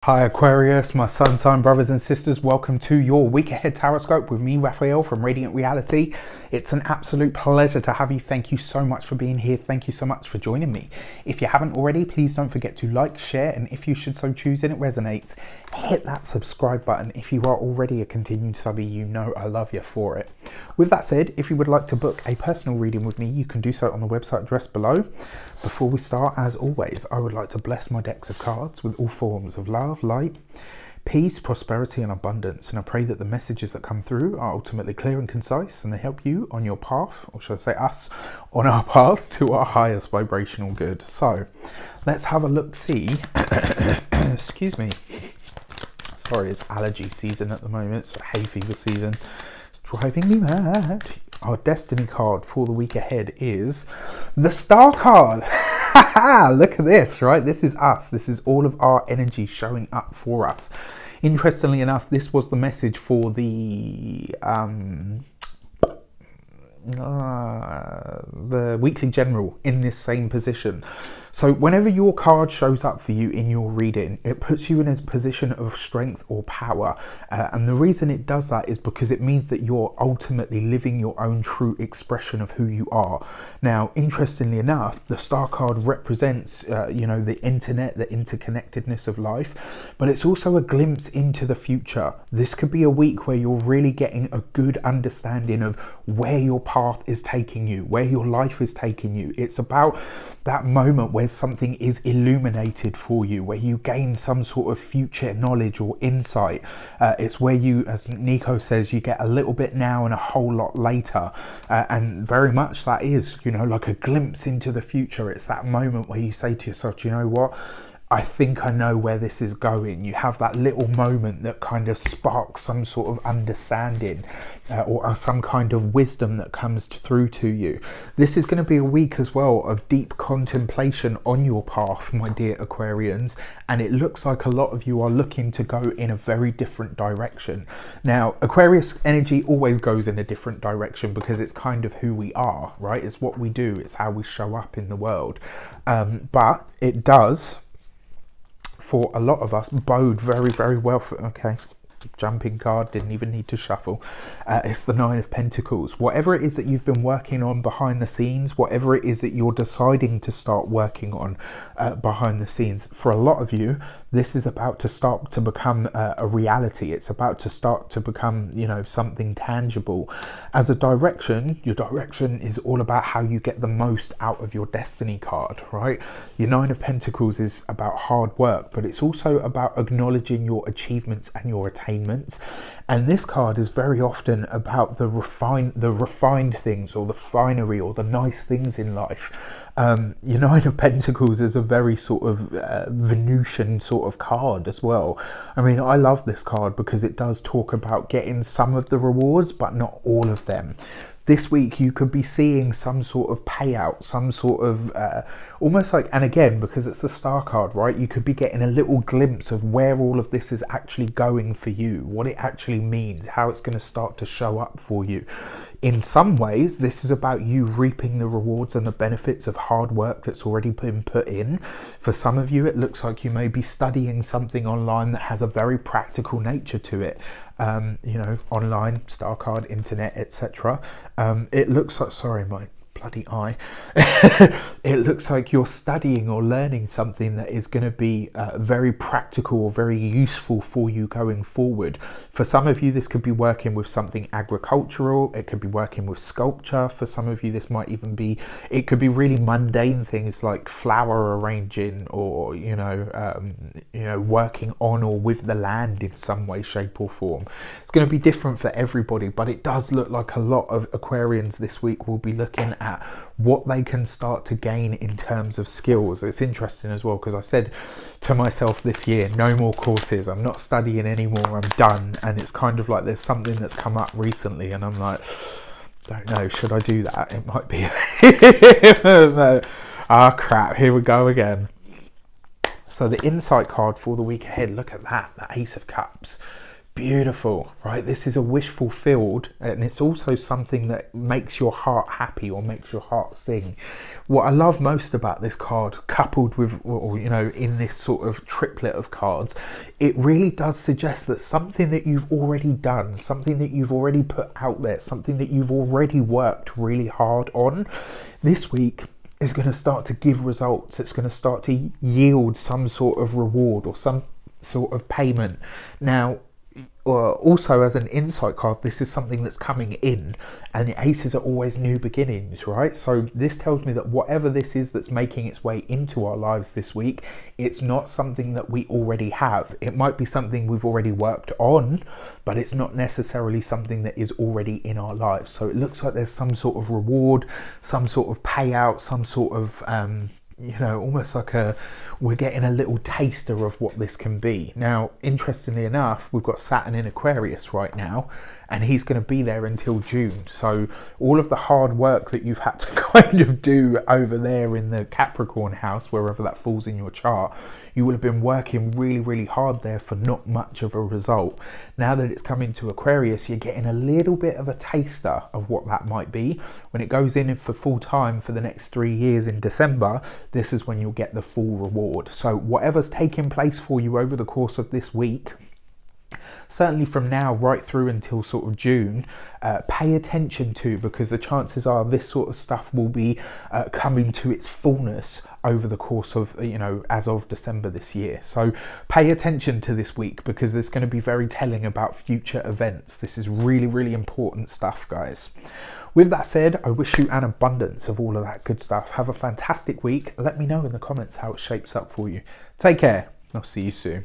Hi Aquarius, my sun sign brothers and sisters, welcome to your week ahead tarot with me, Raphael from Radiant Reality. It's an absolute pleasure to have you. Thank you so much for being here. Thank you so much for joining me. If you haven't already, please don't forget to like, share, and if you should so choose and it resonates, hit that subscribe button. If you are already a continued subby, you know I love you for it. With that said, if you would like to book a personal reading with me, you can do so on the website address below. Before we start, as always, I would like to bless my decks of cards with all forms of love, light, peace, prosperity, and abundance. And I pray that the messages that come through are ultimately clear and concise, and they help you on your path, or should I say us, on our paths to our highest vibrational good. So let's have a look-see. Excuse me. Sorry, it's allergy season at the moment. It's hay fever season. It's driving me mad. Our destiny card for the week ahead is the Star card. Look at this, right? This is us. This is all of our energy showing up for us. Interestingly enough, this was the message for the weekly general in this same position. So whenever your card shows up for you in your reading, it puts you in a position of strength or power, and the reason it does that is because it means that you're ultimately living your own true expression of who you are. Now, interestingly enough, the Star card represents you know, the internet, the interconnectedness of life, but it's also a glimpse into the future. This could be a week where you're really getting a good understanding of where your path is taking you, where your life is taking you. It's about that moment where something is illuminated for you, where you gain some sort of future knowledge or insight. It's where you, as Nico says, you get a little bit now and a whole lot later, and very much that is, you know, like a glimpse into the future. It's that moment where you say to yourself, do you know what? I think I know where this is going. You have that little moment that kind of sparks some sort of understanding or some kind of wisdom that comes through to you. This is going to be a week as well of deep contemplation on your path, my dear Aquarians, and it looks like a lot of you are looking to go in a very different direction. Now, Aquarius energy always goes in a different direction because it's kind of who we are, right? It's what we do. It's how we show up in the world. But it does, for a lot of us, bode very, very well for, okay, jumping card, didn't even need to shuffle. It's the Nine of Pentacles. Whatever it is that you've been working on behind the scenes, whatever it is that you're deciding to start working on behind the scenes, for a lot of you, this is about to start to become a reality. It's about to start to become, you know, something tangible. As a direction, your direction is all about how you get the most out of your destiny card, right? Your Nine of Pentacles is about hard work, but it's also about acknowledging your achievements and your attainments. And this card is very often about the refined things, or the finery, or the nice things in life. Your Nine of Pentacles is a very sort of Venusian sort of card as well. I mean, I love this card because it does talk about getting some of the rewards, but not all of them. This week you could be seeing some sort of payout, some sort of almost like, and again, because it's the Star card, right, you could be getting a little glimpse of where all of this is actually going for you, what it actually means, how it's going to start to show up for you. In some ways, this is about you reaping the rewards and the benefits of hard work that's already been put in. For some of you, it looks like you may be studying something online that has a very practical nature to it. You know, online, Star card, internet, etc. It looks like, sorry, my bloody eye. It looks like you're studying or learning something that is going to be very practical or very useful for you going forward. For some of you, this could be working with something agricultural. It could be working with sculpture. For some of you, this might even be, it could be really mundane things like flower arranging, or you know, working on or with the land in some way, shape or form. It's going to be different for everybody, but it does look like a lot of Aquarians this week will be looking at what they can start to gain in terms of skills. It's interesting as well because I said to myself this year, no more courses, I'm not studying anymore, I'm done. And it's kind of like there's something that's come up recently and I'm like, don't know, should I do that? It might be ah, crap, here we go again. So the insight card for the week ahead, look at that, the Ace of Cups. Beautiful, right? This is a wish fulfilled, and it's also something that makes your heart happy or makes your heart sing. What I love most about this card, coupled with, or you know, in this sort of triplet of cards, it really does suggest that something that you've already done, something that you've already put out there, something that you've already worked really hard on, this week is going to start to give results. It's going to start to yield some sort of reward or some sort of payment. Now, also as an insight card, this is something that's coming in, and the aces are always new beginnings, right? So this tells me that whatever this is that's making its way into our lives this week, it's not something that we already have. It might be something we've already worked on, but it's not necessarily something that is already in our lives. So it looks like there's some sort of reward, some sort of payout, some sort of you know, almost like we're getting a little taster of what this can be. Now, interestingly enough, we've got Saturn in Aquarius right now, and he's going to be there until June. So all of the hard work that you've had to kind of do over there in the Capricorn house, wherever that falls in your chart, you would have been working really, really hard there for not much of a result. Now that it's coming to Aquarius, you're getting a little bit of a taster of what that might be. When it goes in for full time for the next 3 years in December, this is when you'll get the full reward. So whatever's taking place for you over the course of this week, certainly from now right through until sort of June, pay attention to, because the chances are this sort of stuff will be coming to its fullness over the course of, you know, as of December this year. So pay attention to this week, because it's going to be very telling about future events. This is really, really important stuff, guys. With that said, I wish you an abundance of all of that good stuff. Have a fantastic week. Let me know in the comments how it shapes up for you. Take care. I'll see you soon.